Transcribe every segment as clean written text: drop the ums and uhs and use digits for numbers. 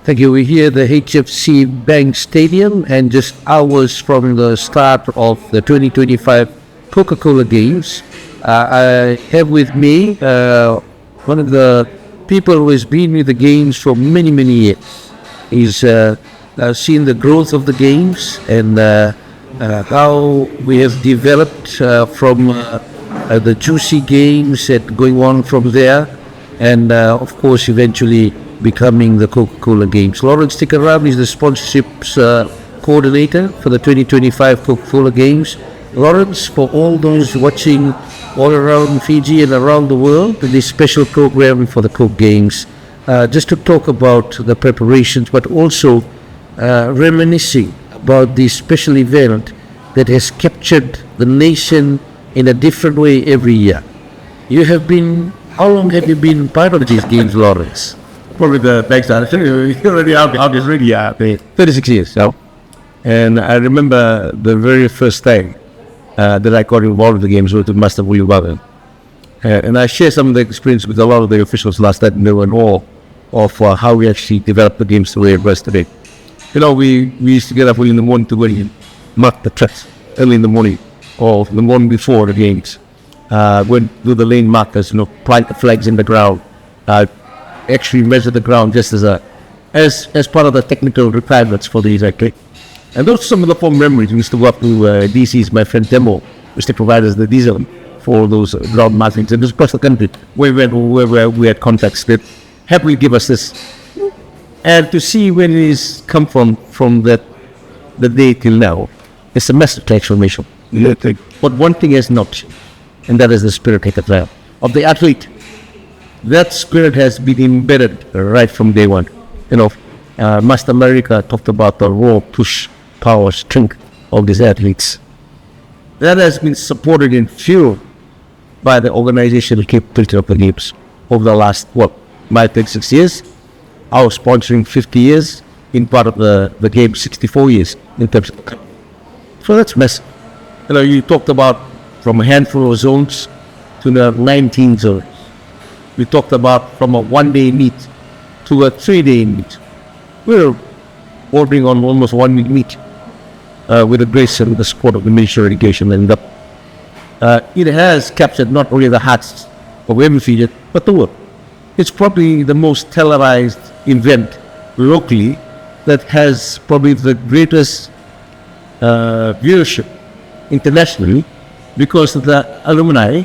Thank you. We're here at the HFC Bank Stadium and just hours from the start of the 2025 Coca-Cola Games. I have with me one of the people who has been with the games for many, many years. He's seen the growth of the games and how we have developed from the juicy games and going on from there, and of course eventually becoming the Coca-Cola Games. Lawrence Tikaram is the sponsorships coordinator for the 2025 Coca-Cola Games. Lawrence, for all those watching all around Fiji and around the world, this special program for the Coke Games, just to talk about the preparations, but also reminiscing about this special event that has captured the nation in a different way every year. How long have you been part of these games, Lawrence? Probably the next time. Already out is really 36 years now. And I remember the very first time that I got involved with the games with Master William Bagan. And I shared some of the experience with a lot of the officials last night, and they were in awe of how we actually developed the games the way it was today. You know, we used to get up early in the morning to go and mark the tracks early in the morning or the morning before the games. We'd do the lane markers, plant the flags in the ground, actually measure the ground just as part of the technical requirements for these, okay? And those are some of the fond memories. We used to go up to DC's, my friend Demo, used to provide us the diesel for those ground markings. And just across the country, wherever we had contacts with, happily give us this. And to see where it is come from the day till now, it's a massive transformation. Yeah. But one thing has not, and that is the spirit of the athlete. That spirit has been embedded right from day one. Master America talked about the raw push, power, strength of these athletes. That has been supported and fueled by the organizational capability of the games over the last, my 36 years. I was sponsoring 50 years, in part of the game 64 years in terms of the country. So that's massive. You talked about from a handful of zones to the 19 zones. We talked about from a one-day meet to a 3-day meet. We're bordering on almost 1 week meet with the grace and the support of the Ministry of Education. And it has captured not only the hearts of every Fijian, but the world. It's probably the most televised event locally that has probably the greatest viewership internationally, because the alumni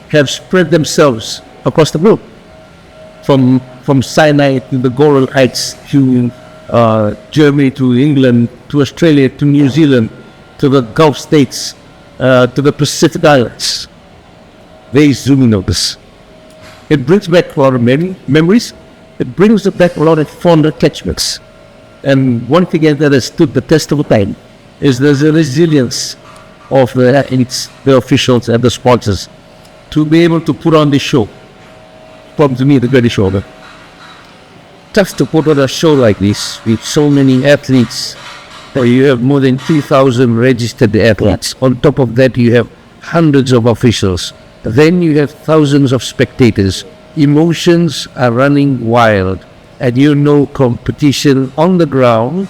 have spread themselves across the globe, from Sinai to the Goral Heights to Germany to England to Australia to New Zealand to the Gulf states to the Pacific Islands. Very zooming of this. It brings back a lot of memories. It brings back a lot of fond attachments. And one thing that has stood the test of time is the resilience of the athletes, the officials, and the sponsors to be able to put on this show. Probably to me, the greatest show. Tough to put on a show like this with so many athletes. You have more than 3,000 registered athletes. On top of that, you have hundreds of officials. Then you have thousands of spectators. Emotions are running wild. And competition on the ground,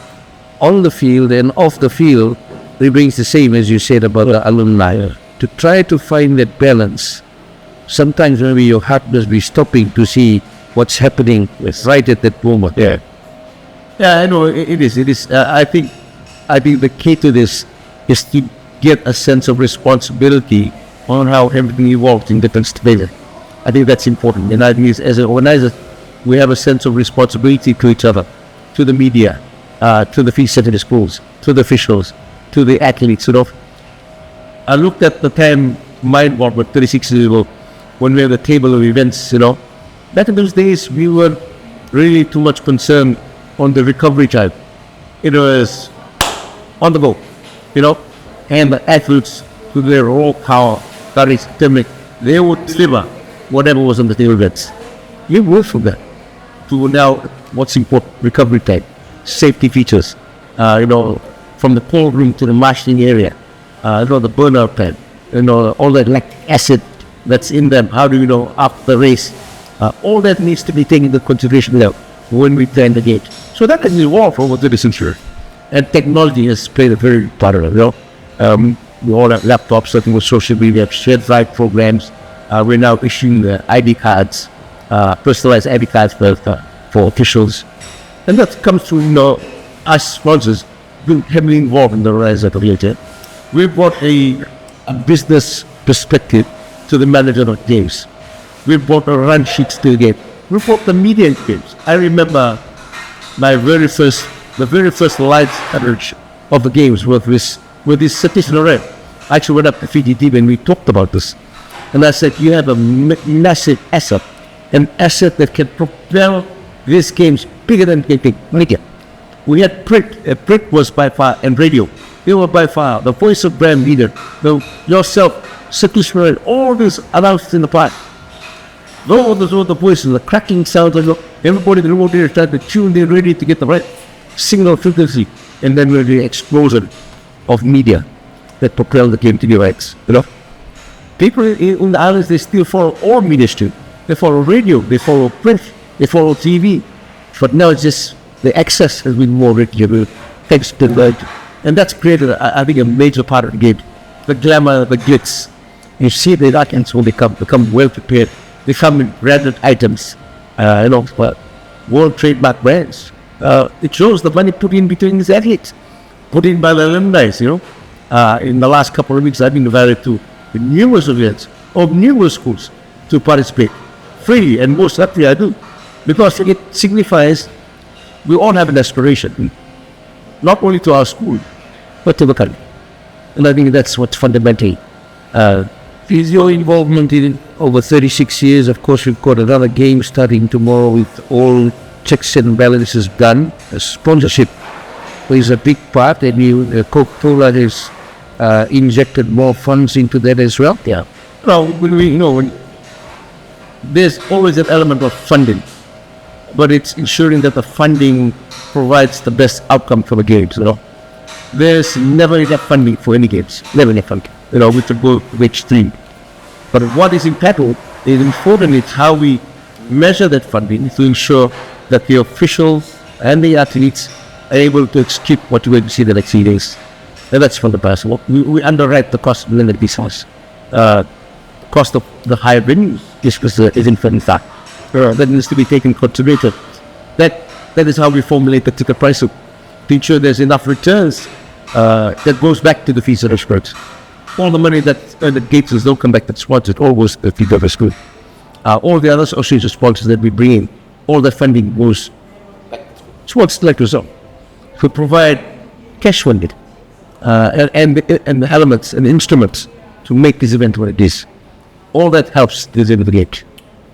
on the field, and off the field remains the same, as you said about the alumni. To try to find that balance, sometimes maybe your heart must be stopping to see what's happening right at that moment. Yeah, I know it is. It is. I think the key to this is to get a sense of responsibility on how everything evolves in different stages. I think that's important. And I think as an organizer, we have a sense of responsibility to each other, to the media, to the Fiji Secondary schools, to the officials, to the athletes. I looked at the time my involvement 36 years ago when we had the table of events. Back in those days, we were really too much concerned on the recovery time. It was on the go, and the athletes, to their raw power, courage, determination, they would deliver whatever was on the table events. We moved from that to now what's important: recovery time, safety features, from the cold room to the marshalling area, the burnout time, all that lactic acid that's in them. How do you know after the race? All that needs to be taken into consideration now. when we play the game. So that has evolved over the century. And technology has played a very part of it, we all have laptops, working with social media, shared drive programs. We're now issuing ID cards, personalized ID cards for officials. And that comes through, us sponsors being heavily involved in the rise of the theater. We brought a business perspective to the management of games. We brought a run sheets to the game. We brought the media into games. I remember the very first live coverage of the games with this Satish Narayan. I actually went up to Fiji TV and we talked about this. And I said, you have a massive asset, an asset that can propel these games bigger than anything, media. We had print. Print was by far, and radio. They were by far the voice of brand leader. Yourself, Satish Narayan, all this announced in the past. Those were the voices, the cracking sounds. Everybody in the remote area tried to tune in, ready to get the right signal frequency, and then the explosion of media that propelled the game to new heights. People in the islands, they still follow all media too. They follow radio, they follow print, they follow TV. But now it's just the access has been more regular, thanks to that. And that's created, I think, a major part of the game. The glamour, the glitz. You see the Iraqis when they become well prepared. They come in branded items, world trademark brands. It shows the money put in between these athletes, put in by the alumni. In the last couple of weeks, I've been invited to numerous events of numerous schools to participate freely, and most happily I do, because it signifies we all have an aspiration, not only to our school, but to the country. And I think that's what's fundamental. Is your involvement in over 36 years? Of course, we've got another game starting tomorrow with all checks and balances done. Sponsorship plays a big part, and Coca-Cola has injected more funds into that as well. Yeah. There's always an element of funding, but it's ensuring that the funding provides the best outcome for the games. There's never enough funding for any games. Never enough funding. We could go to extreme. But what is important is how we measure that funding to ensure that the officials and the athletes are able to execute what we're going to see the next few days. And that's from the past. We underwrite the cost of the business. Cost of the higher venues is in fact. That needs to be taken into consideration. That is how we formulate the ticket pricing to ensure there's enough returns that goes back to the Fiji experts. All the money that the gates don't come back to sponsors, it all goes to the Fiji school. All the other association sponsors that we bring in, all the funding goes back to sponsors like yourself. We provide cash funding and the elements and instruments to make this event what it is. All that helps this end of the gate.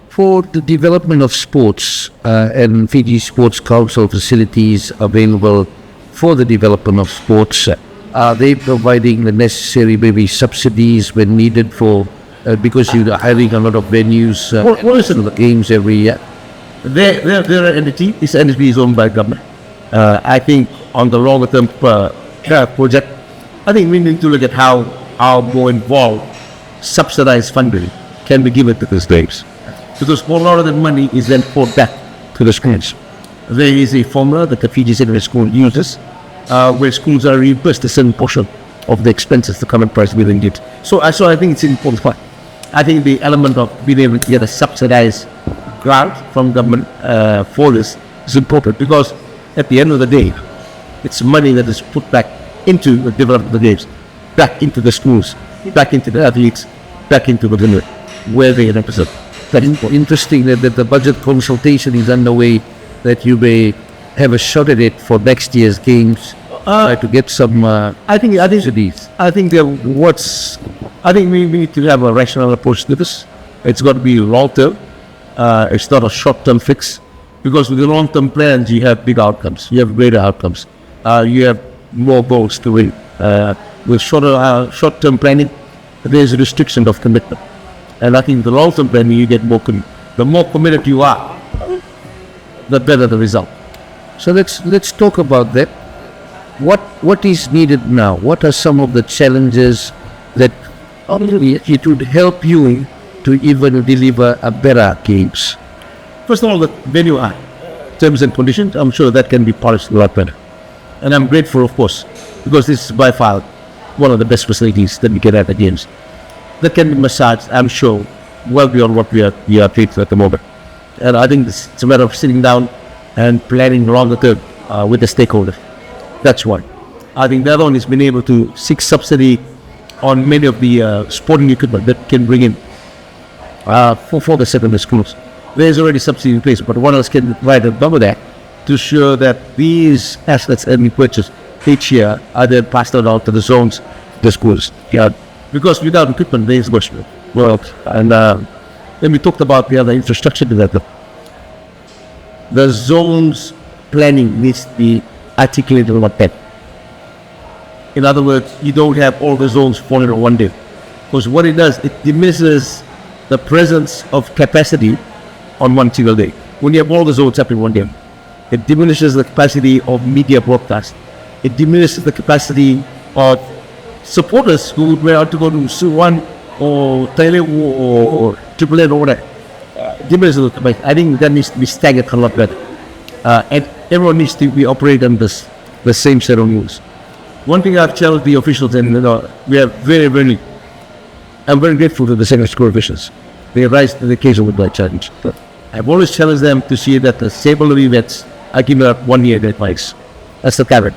For the development of sports and Fiji Sports Council facilities available for the development of sports, are they providing the necessary maybe subsidies when needed for because you're hiring a lot of venues What is it? the games every year? Their entity, this entity is owned by government. I think on the longer term project, I think we need to look at how more involved subsidized funding can be given to these games. Because a lot of that money is then poured back to the schools. There is a formula that the Fiji Secondary School uses where schools are reimbursed a certain portion of the expenses the common price within it. So I think it's an important part. I think the element of being able to get a subsidized grant from government for this is important, because at the end of the day, it's money that is put back into the development of the games, back into the schools, back into the athletes, back into the venue, where they represent. Interesting that the budget consultation is underway, that you may have a shot at it for next year's games, try to get some subsidies. I think we need to have a rational approach to this. It's got to be long term. It's not a short term fix, because with the long term plans, you have big outcomes. You have greater outcomes. You have more goals to win. With short term planning, there's a restriction of commitment. And I think the long term planning, you get more the more committed you are, the better the result. So let's talk about that. What is needed now? What are some of the challenges that it would help you to even deliver a better games? First of all, the venue art. terms and conditions, I'm sure that can be polished a lot better. And I'm grateful, of course, because this is by far one of the best facilities that we get at the games. That can be massaged, I'm sure, well beyond what we are paid for at the moment. And I think it's a matter of sitting down and planning longer term with the stakeholders. That's one. I think the other one is being able to seek subsidy on many of the sporting equipment that can bring in for the secondary schools. There's already subsidy in place, but one else can write on top of that to ensure that these assets that we purchase each year are then passed on out to the zones, the schools. Yeah, because without equipment, there is much work. And then we talked about the other infrastructure development. The zones planning needs to be articulated like that. In other words, you don't have all the zones falling on one day. Because what it does, it diminishes the presence of capacity on one single day. When you have all the zones happening one day, it diminishes the capacity of media broadcast. It diminishes the capacity of supporters who would want to go to Suwon or Thailand or Triple N or whatever. Diminishes the capacity. I think that needs to be staggered a lot better. And everyone needs to be operating on the same set of rules. One thing I've challenged the officials, and we are I'm very grateful to the secondary school officials. They rise to the occasion with my challenge. I've always challenged them to see that the stable events are given up 1 year advice. That's the carrot.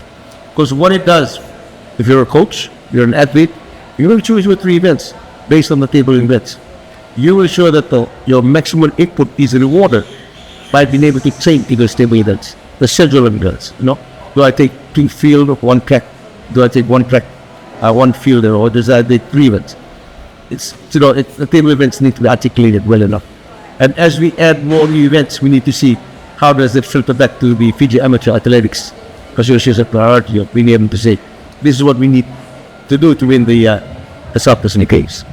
Because what it does, if you're a coach, you're an athlete, you will choose your 3 events based on the table events. You will ensure that your maximum input is rewarded by being able to train to those stable events, the schedule of events. Do I take 2 field or 1 track? Do I take 1 track, 1 field, or does I take 3 events? The table events need to be articulated well enough. And as we add more new events, we need to see how does it filter back to the Fiji Amateur Athletics Association priority of being able to say, this is what we need to do to win the South Pacific Games.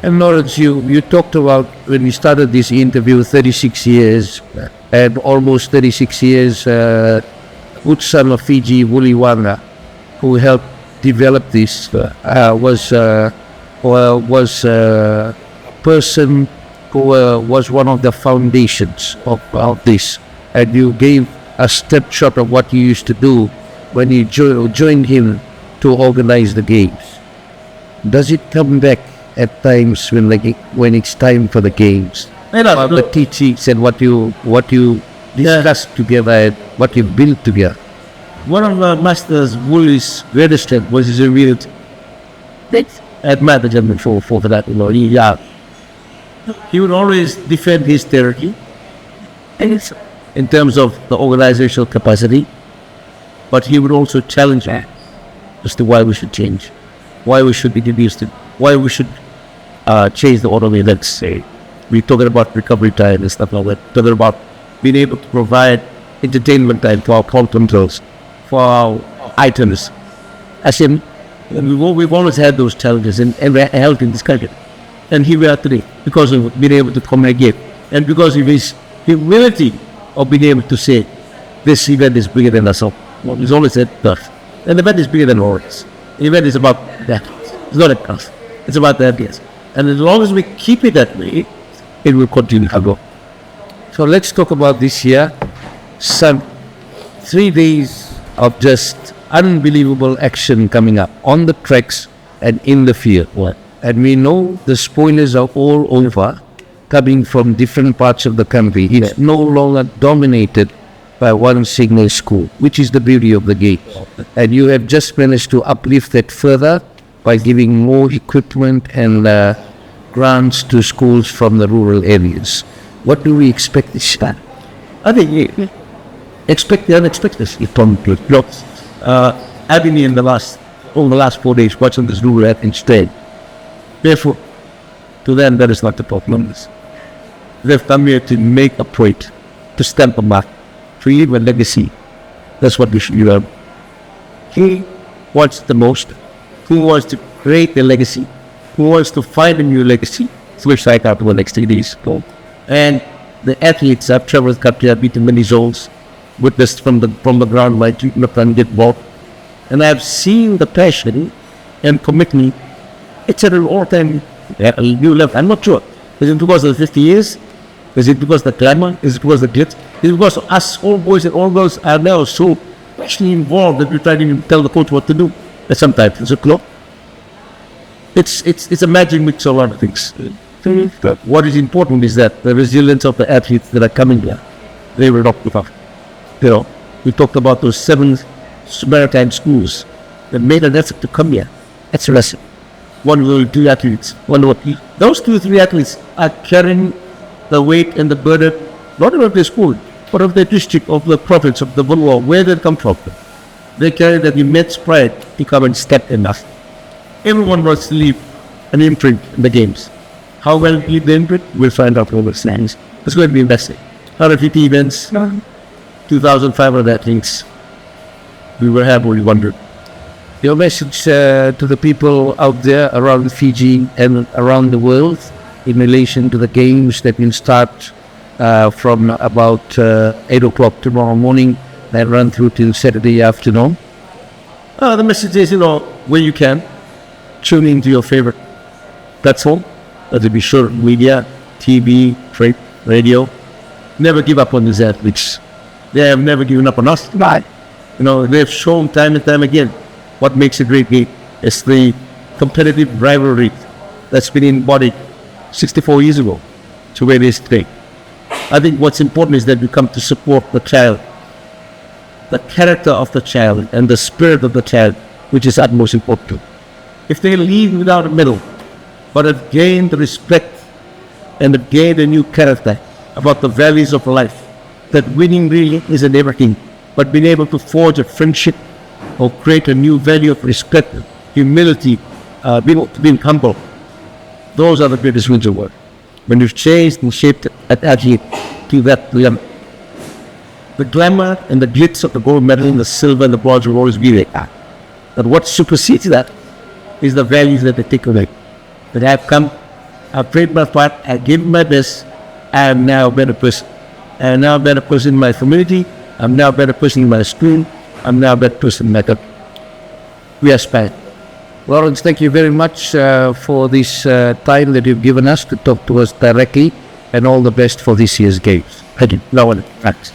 And Lawrence, you talked about when we started this interview, 36 years, and almost 36 years, good son of Fiji, Wuliwanga, who helped develop this, was a person who was one of the foundations of this. And you gave a snapshot of what you used to do when you joined him to organize the games. Does it come back at times when it's time for the games? The teachings and what you discussed together and what you built together. One of the masters, Woolies' greatest strength was his ability. I admire the gentleman for that. He would always defend his territory in terms of the organizational capacity, but he would also challenge me as to why we should change, why we should be reduced, why we should change the order of events. We're talking about recovery time and stuff like that, talking about being able to provide entertainment time for our contemplations, for our items. As in, we've always had those challenges and we're held in this country. And here we are today because of being able to communicate and because of his humility of being able to say, this event is bigger than us all. He's always said that. And the event is bigger than ours. The event is about that. It's not about us. It's about the ideas. And as long as we keep it that way, it will continue to go. So let's talk about this year. Some 3 days of just unbelievable action coming up on the tracks and in the field. And we know the spoilers are all over, coming from different parts of the country. It's no longer dominated by one single school, which is the beauty of the game. And you have just managed to uplift that further by giving more equipment and grants to schools from the rural areas. What do we expect this time? I think expect the unexpected. I've been in over the last 4 days watching this rural instead. Therefore, to them, that is not the problem. They've come here to make a point, to stamp a mark, to leave a legacy. That's what we should do. Who wants the most? Who wants to create a legacy? Who wants to find a new legacy? Switch right out to the next 3 days. And the athletes have traveled the country, have beaten many zones, witnessed from the ground my treatment and get involved. And I've seen the passion and commitment. It's at an all-time new level. I'm not sure. Because in 50 years, Is it because the glamour? Is it because the glitz? Is it because us, all boys and all girls, are now so passionately involved that we try to tell the coach what to do? And sometimes it's a clock. It's a magic mix of a lot of things. What is important is that the resilience of the athletes that are coming here, they will not give up. You know, we talked about those 7 maritime schools that made an effort to come here. That's a lesson. 1 will 2 athletes, 1 will 3. Those 2 or 3 athletes are carrying the weight and the burden, not only of their school, but of their district, of the province, of the world, where they come from. They carry that immense pride to come and step in us. Everyone wants to leave an imprint in the games. How well we leave the imprint, we'll find out over things. It's going to be investing. 150 events, 2,500 athletes. We will have only 100. Your message to the people out there around Fiji and around the world in relation to the games that will start from about 8 o'clock tomorrow morning and run through till Saturday afternoon. The message is, when you can, tune into your favorite platform. That will be sure media, TV, print, radio. Never give up on these athletes. They have never given up on us. Right. They've shown time and time again what makes a great game. It's the competitive rivalry that's been embodied 64 years ago to where it is today. I think what's important is that we come to support the child, the character of the child and the spirit of the child, which is utmost important. If they leave without a medal, but have gained the respect and have gained a new character about the values of life, that winning really isn't everything, but being able to forge a friendship or create a new value of respect, humility, being humble. Those are the greatest wins of the world. When you've changed and shaped an athlete to that level, the glamour and the glitz of the gold medal and the silver and the bronze will always be there. But what supersedes that is the values that they take away. That I've come, I've played my part, I've given my best, I am now a better person. I am now a better person in my community, I'm now a better person in my school, I'm now a better person in my country. We aspire. Lawrence, thank you very much for this time that you've given us to talk to us directly, and all the best for this year's games. Thank you. No one. Thanks.